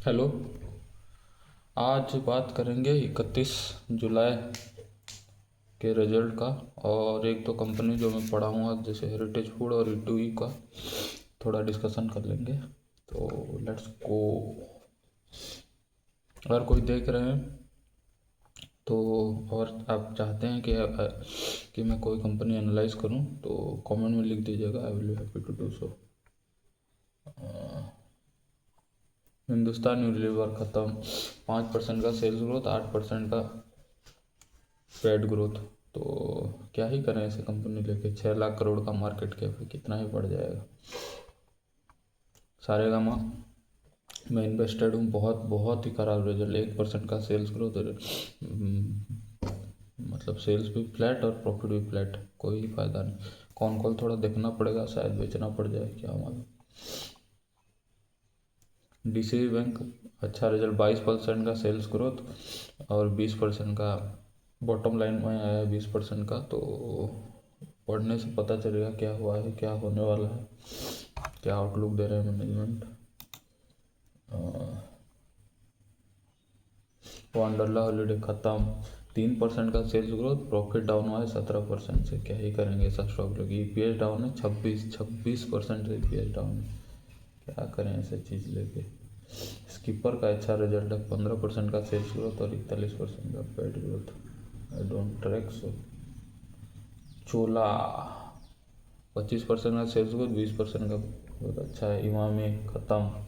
Hello. आज बात करेंगे 31 जुलाई के रिजल्ट का। और एक दो कंपनी जो मैं पढ़ा हूँ आज, जैसे हेरिटेज फूड और ईटूई का थोड़ा डिस्कशन कर लेंगे। तो लेट्स गो। अगर कोई देख रहे हैं तो, और आप चाहते हैं कि मैं कोई कंपनी एनालाइज करूं, तो कमेंट में लिख दीजिएगा। I will be happy to do so. Hindustan Unilever ख़त्म। 5% का सेल्स ग्रोथ, 8% का पेड ग्रोथ। तो क्या ही करें ऐसे कंपनी लेके। 6 लाख करोड़ का मार्केट कैप है, कितना ही बढ़ जाएगा। सारेगामा मैं इन्वेस्टेड हूँ। बहुत बहुत ही खराब रिजल्ट। 1% का सेल्स ग्रोथ, मतलब सेल्स भी फ्लैट और प्रॉफिट भी फ्लैट। कोई फ़ायदा नहीं। कौन कॉल थोड़ा देखना पड़ेगा, शायद बेचना पड़ जाए, क्या मालूम। डीसीबी बैंक अच्छा रिजल्ट, 22% का सेल्स ग्रोथ और 20% का बॉटम लाइन में आया है। 20% का तो पढ़ने से पता चलेगा क्या हुआ है, क्या होने वाला है, क्या आउटलुक दे रहे हैं मैनेजमेंट। वंडरला हॉलीडे ख़त्म। 3% का सेल्स ग्रोथ, प्रॉफिट डाउन हुआ है 17% से। क्या ही करेंगे ऐसा स्टॉक लेके। ईपीएस डाउन है 26% से ईपीएस डाउन है। क्या करें ऐसे चीज़ लेके। स्कीपर का अच्छा रिजल्ट है, 15% का सेल्स ग्रोथ और 41% का paid growth. I don't track so. Chola 25% का सेल्स ग्रोथ, 20% का बहुत अच्छा है। इमामी ख़त्म,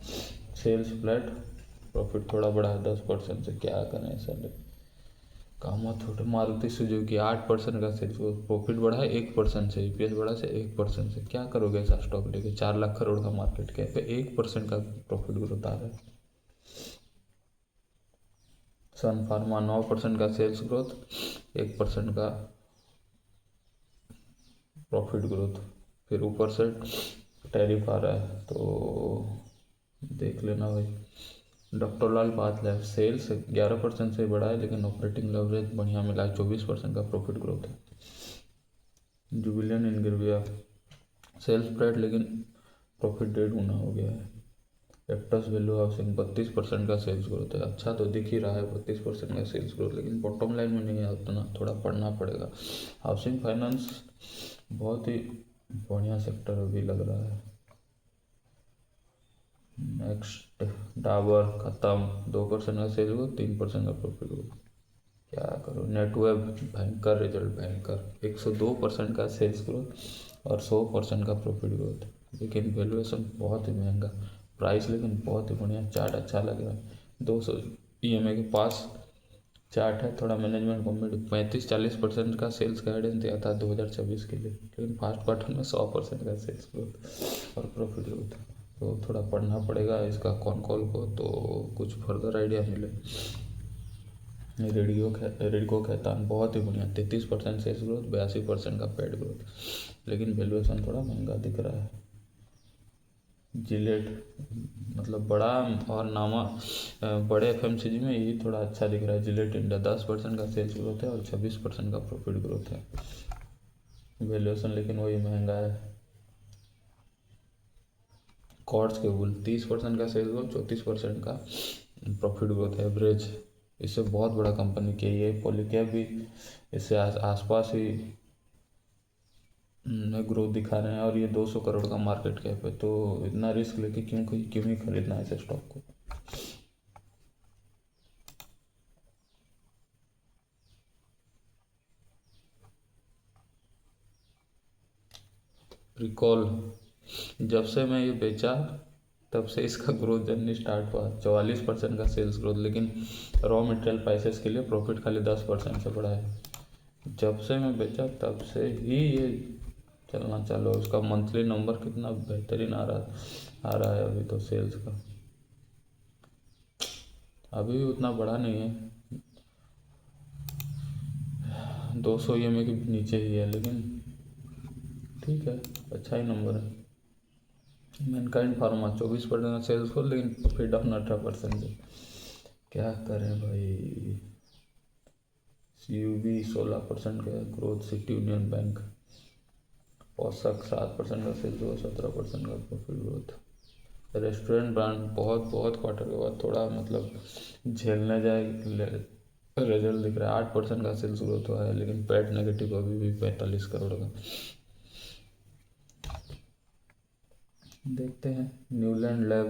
सेल्स फ्लैट, प्रॉफिट थोड़ा बढ़ा है 10% से। क्या करें ऐसा ले। कामा छोटे मारुति सुजुकी 8% का सेल्स ग्रोथ, प्रॉफिट बढ़ा है 1% से। ईपीएस बढ़ा से 1% से। क्या करोगे ऐसा स्टॉक लेके। 4 लाख करोड़ का मार्केट कैप है, 1% का प्रॉफिट ग्रोथ आ रहा है। सन फार्मा 9% का सेल्स ग्रोथ, 1% का प्रॉफिट ग्रोथ। फिर ऊपर से टैरिफ आ रहा है तो देख लेना भाई। डॉक्टर लाल पाथ सेल्स 11% से बढ़ा है, लेकिन ऑपरेटिंग लेवरेज बढ़िया मिला है। 24% का प्रॉफिट ग्रोथ है। जुबिलियन इंग्रेविया सेल्स फ्लैट, लेकिन प्रॉफिट 1.5 गुना हो गया है। एक्टर्स वैल्यू हाउसिंग 32% का सेल्स ग्रोथ है। अच्छा तो दिख ही रहा है 32% का सेल्स ग्रोथ, लेकिन बॉटम लाइन में नहीं है उतना, थोड़ा पढ़ना पड़ेगा। हाउसिंग फाइनेंस बहुत ही बढ़िया सेक्टर अभी लग रहा है। नेक्स्ट डाबर ख़त्म, 2% का सेल्स ग्रोथ, 3% का प्रॉफिट ग्रोथ। क्या करो। नेटवेब भयंकर रिजल्ट, भयंकर 102% का सेल्स ग्रोथ और 100% का प्रॉफिट ग्रोथ। लेकिन वैल्यूएशन बहुत ही महंगा, प्राइस लेकिन बहुत ही बढ़िया। चार्ट अच्छा लग रहा है। 200 ईएमए के पास चार्ट है। थोड़ा मैनेजमेंट कॉमेडी 35-40% का सेल्स गाइडेंस दिया था 2026 के लिए, लेकिन फर्स्ट क्वार्टर में 100% का सेल्स ग्रोथ और प्रॉफिट ग्रोथ। तो थोड़ा पढ़ना पड़ेगा इसका कौन कॉल को, तो कुछ फर्दर आइडिया मिले। रेडिको खैतान बहुत ही बढ़िया, 33% सेल्स ग्रोथ, 82% का पेड ग्रोथ, लेकिन वैल्यूएशन थोड़ा महंगा दिख रहा है। जिलेट मतलब बड़ा और नामा बड़े एफएमसीजी में यही थोड़ा अच्छा दिख रहा है। जिलेट इंडिया 10% का सेल्स ग्रोथ है और 26% का प्रॉफिट ग्रोथ है। वैल्यूएशन लेकिन वही महंगा है। कॉर्ड्स केबल 30% का सेल्स ग्रोथ, 34% का प्रॉफिट ग्रोथ है एवरेज। इससे बहुत बड़ा कंपनी की ये पॉलीकैब भी इससे आसपास ही ग्रोथ दिखा रहे हैं, और ये 200 करोड़ का मार्केट कैप है। तो इतना रिस्क लेके क्यों ही खरीदना है ऐसे स्टॉक को। रिकॉल जब से मैं ये बेचा तब से इसका ग्रोथ जर्नी स्टार्ट हुआ। 44% का सेल्स ग्रोथ, लेकिन रॉ मटेरियल प्राइसेस के लिए प्रॉफिट खाली 10% से बढ़ा है। जब से मैं बेचा तब से ही ये चलना चालू है। उसका मंथली नंबर कितना बेहतरीन आ रहा है अभी तो सेल्स का। अभी भी उतना बड़ा नहीं है, 200 ईएमए के नीचे ही है, लेकिन ठीक है, अच्छा ही नंबर है। मैनकाइंड फार्मा 24% सेल्स को, लेकिन प्रॉफिट डाउन 18% से। क्या करें भाई। सीयूबी 16% का ग्रोथ, सिटी यूनियन बैंक औसत 7% का सेल्स हुआ, 17% का प्रॉफिट ग्रोथ। रेस्टोरेंट ब्रांड बहुत बहुत क्वार्टर के बाद थोड़ा मतलब झेलने जाए रिजल्ट दिख रहा है। 8% का सेल्स ग्रोथ हुआ है, लेकिन पैट नेगेटिव अभी भी 45 करोड़ का। देखते हैं न्यूलैंड लैब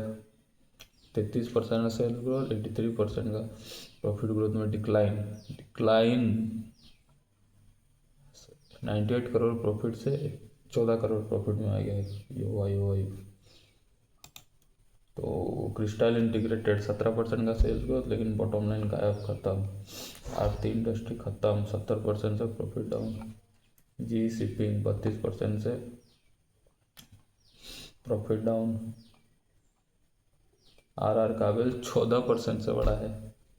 33% का सेल्स ग्रोथ, 83% का प्रॉफिट ग्रोथ में डिक्लाइन 98 करोड़ प्रॉफिट से 14 करोड़ प्रॉफिट में आ गया है यो। तो क्रिस्टल इंटीग्रेटेड 17% का सेल्स ग्रोथ, लेकिन बॉटम लाइन गायब, खत्म। आरती इंडस्ट्री खत्म, 70% से प्रॉफिट डाउन। जी शिपिंग 32% से प्रॉफिट डाउन। काबिल 14% से बढ़ा है,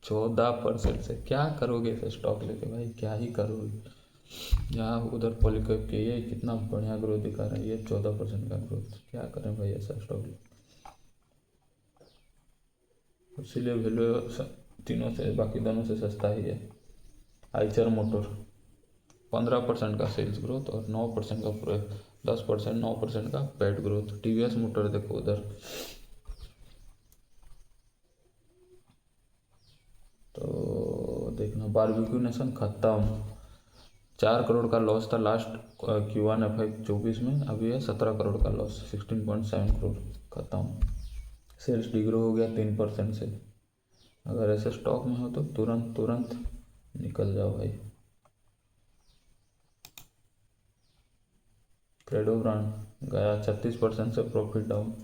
14% से। क्या करोगे इसे स्टॉक लेके भाई, क्या ही करोगे। यहाँ उधर पॉलीकैब के ये कितना बढ़िया ग्रोथ दिखा रहा है, ये 14% का ग्रोथ। क्या करें भाई ऐसा स्टॉक ले। इसीलिए वैल्यू तीनों से, बाकी दोनों से सस्ता ही है। आइचर मोटर 15% का सेल्स ग्रोथ और 9% का 10% 9% का पैट ग्रोथ। टीवीएस मोटर देखो उधर, तो देखना बारबेक्यू नेशन खत्म। 4 करोड़ का लॉस था लास्ट Q1 FY24 में, अभी है 17 करोड़ का लॉस, 16.7 करोड़, खत्म। सेल्स डिग्रो हो गया 3% से। अगर ऐसे स्टॉक में हो तो तुरंत तुरंत निकल जाओ भाई। क्रेडो ब्रांड गया 36% से प्रॉफिट डाउन।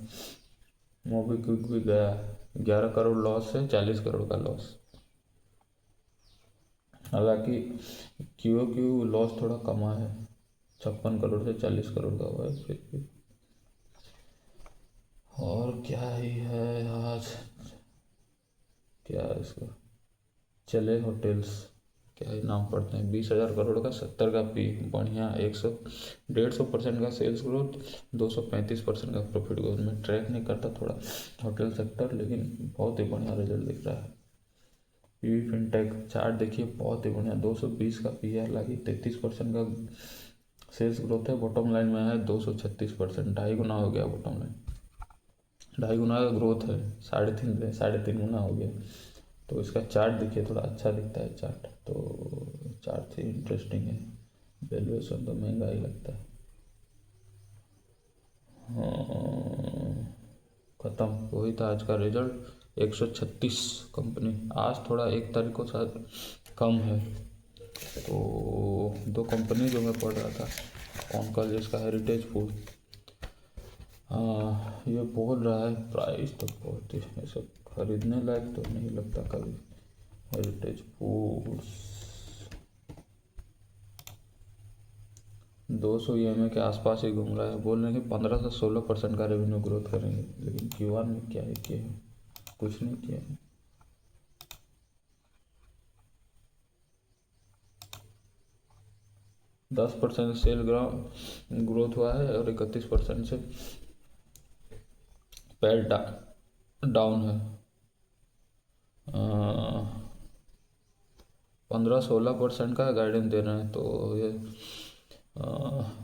मोबीक्विक भी गया, 11 करोड़ लॉस है, 40 करोड़ का लॉस। हालांकि क्यू लॉस थोड़ा कमा है, 56 करोड़ से 40 करोड़ का हुआ है फिर भी। और क्या ही है आज, क्या है इसका, चले होटल्स, क्या ही नाम पड़ते हैं। 20,000 करोड़ का 70 का पी, बढ़िया। 150% का सेल्स ग्रोथ, 235% का प्रॉफिट ग्रोथ। मैं ट्रैक नहीं करता थोड़ा होटल सेक्टर, लेकिन बहुत ही बढ़िया रिजल्ट दिख रहा है। पीवी फिनटेक चार्ट देखिए, बहुत ही बढ़िया, 220 का पी आर लगी, 33% का सेल्स ग्रोथ है। बॉटम लाइन में है 236%, 2.5 गुना हो गया बॉटम लाइन, 2.5 गुना का ग्रोथ है, 3.5 गुना हो गया। तो इसका चार्ट देखिए, थोड़ा अच्छा दिखता है चार्ट, तो चार्ट से इंटरेस्टिंग है। वैल्यूएशन तो महंगा ही लगता है। हाँ, खत्म, वही था आज का रिजल्ट। 136 कंपनी, आज थोड़ा 1 तारीख को शायद कम है। तो 2 कंपनी जो मैं पढ़ रहा था, कौन का, जिसका हेरिटेज फूड, ये बोल रहा है प्राइस तो बहुत ही ऐसा खरीदने लायक तो नहीं लगता कभी। हेरिटेज फूड्स 200 EMA के आसपास ही घूम रहा है। बोल रहे हैं कि 15 से 16% का रेवेन्यू ग्रोथ करेंगे, लेकिन Q1 में क्या है किया है, कुछ नहीं किया है। दस % सेल ग्रोथ हुआ है और 31% से पैर डाउन है। 15-16% का गाइडेंस दे रहे हैं। तो ये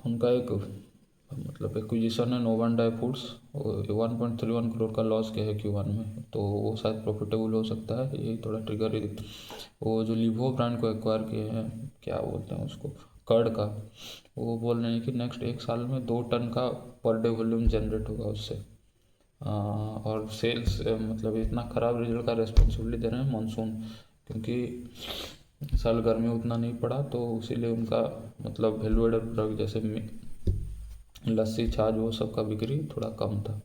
उनका एक मतलब एक्विजिशन है नोवान ड्राई फूड्स, 1.31 करोड़ का लॉस किया है Q1 में, तो वो शायद प्रॉफिटेबल हो सकता है। यही थोड़ा ट्रिगर ही वो जो लिवो ब्रांड को एक्वायर किए हैं, क्या बोलते हैं उसको, कर्ड का, वो बोल रहे हैं कि नेक्स्ट 1 साल में 2 टन का पर डे वॉल्यूम जनरेट होगा उससे। और सेल्स मतलब इतना ख़राब रिजल्ट का रेस्पॉन्सिबिलिटी दे रहे हैं मानसून, क्योंकि इस साल गर्मी उतना नहीं पड़ा, तो इसीलिए उनका मतलब वैल्यू एडेड प्रोडक्ट जैसे लस्सी छाछ वो सब का बिक्री थोड़ा कम था।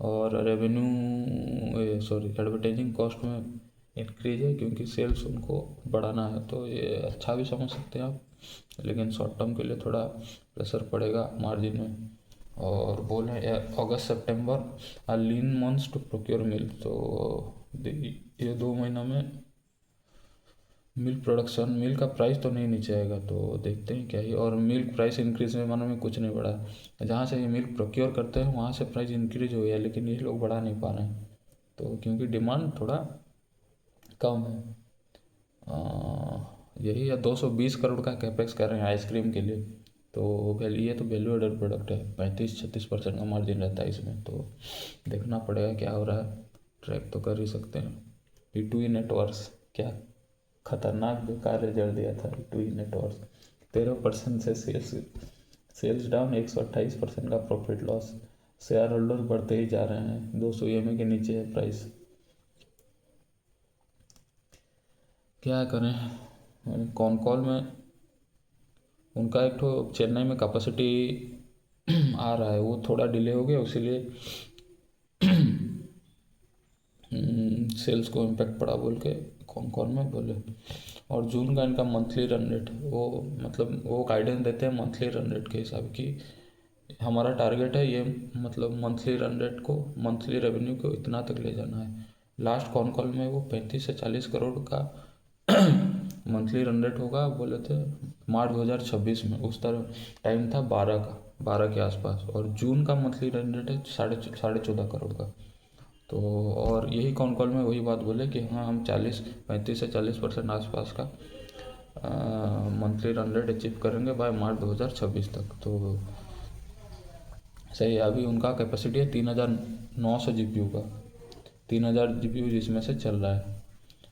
और रेवेन्यू सॉरी एडवर्टाइजिंग कॉस्ट में इंक्रीज है, क्योंकि सेल्स उनको बढ़ाना है, तो ये अच्छा भी समझ सकते हैं आप, लेकिन शॉर्ट टर्म के लिए थोड़ा प्रेशर पड़ेगा मार्जिन में। और बोल रहे हैं अगस्त सितंबर लीन मंथ्स टू प्रोक्योर मिल्क, तो ये 2 महीना में मिल्क का प्राइस तो नहीं नीचे आएगा, तो देखते हैं क्या ही। और मिल्क प्राइस इंक्रीज में मानो में कुछ नहीं बढ़ा, जहाँ से ये मिल्क प्रोक्योर करते हैं वहाँ से प्राइस इंक्रीज हो गया, लेकिन ये लोग बढ़ा नहीं पा रहे हैं, तो क्योंकि डिमांड थोड़ा कम है। यही है, 220 करोड़ का कैपेक्स कर रहे हैं आइसक्रीम के लिए, तो वैल्यू, ये तो वैल्यू एडेड प्रोडक्ट है, 35-36% का मार्जिन रहता है इसमें, तो देखना पड़ेगा क्या हो रहा है, ट्रैक तो कर ही सकते हैं। E2E नेटवर्क्स क्या खतरनाक बेकार रिजल्ट दिया था E2E नेटवर्क्स, 13% से सेल्स डाउन, 128% का प्रॉफिट लॉस, शेयर होल्डर बढ़ते ही जा रहे हैं, 200 EMA के नीचे है प्राइस, क्या करें। कॉन कॉल में उनका एक तो चेन्नई में कैपेसिटी आ रहा है, वो थोड़ा डिले हो गया, इसीलिए सेल्स को इम्पैक्ट पड़ा बोल के कौन कौन में बोले। और जून का इनका मंथली रन रेट, वो मतलब वो गाइडेंस देते हैं मंथली रन रेट के हिसाब की, हमारा टारगेट है ये, मतलब मंथली रन रेट को, मंथली रेवेन्यू को इतना तक ले जाना है। लास्ट कॉन कॉल में वो 35 से 40 करोड़ का मंथली रन रेट होगा बोले थे मार्च 2026 में, उस तरह टाइम था 12 के आसपास, और जून का मंथली रन रेट है 14.5 करोड़ का। तो और यही कॉन कॉल में वही बात बोले कि हाँ हम 35 से 40% आसपास का मंथली रन रेट अचीव करेंगे बाय मार्च 2026 तक। तो सही है, अभी उनका कैपेसिटी है 3900 GPU का, 3000 GPU जिसमें से चल रहा है,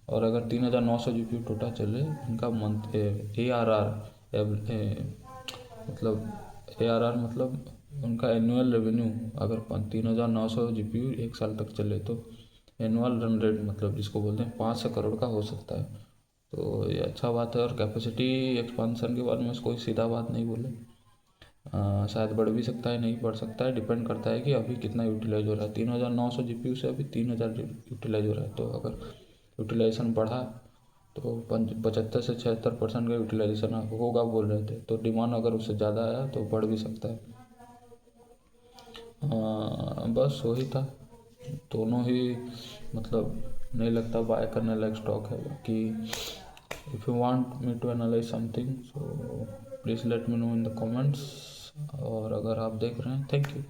और अगर 3900 GPU टोटल चले, इनका मंथ ARR मतलब ARR मतलब उनका एनुअल रेवेन्यू, अगर 3900 GPU एक साल तक चले तो एनुअल रन रेट मतलब जिसको बोलते हैं 500 करोड़ का हो सकता है। तो ये अच्छा बात है, और कैपेसिटी एक्सपांसन के बारे में कोई सीधा बात नहीं बोले, शायद बढ़ भी सकता है, नहीं बढ़ सकता है, डिपेंड करता है कि अभी कितना यूटिलाइज हो रहा है। 3900 GPU से अभी 3000 यूटिलाइज हो रहा है, तो अगर यूटिलाइजेशन बढ़ा तो 75 से 76% का यूटिलाइजेशन होगा बोल रहे थे, तो डिमांड अगर उससे ज़्यादा आया तो बढ़ भी सकता है। बस वही था, दोनों ही मतलब नहीं लगता बाय करने लायक स्टॉक है। बाकी if you want me to analyse something so please let me know in the comments, और अगर आप देख रहे हैं, थैंक यू।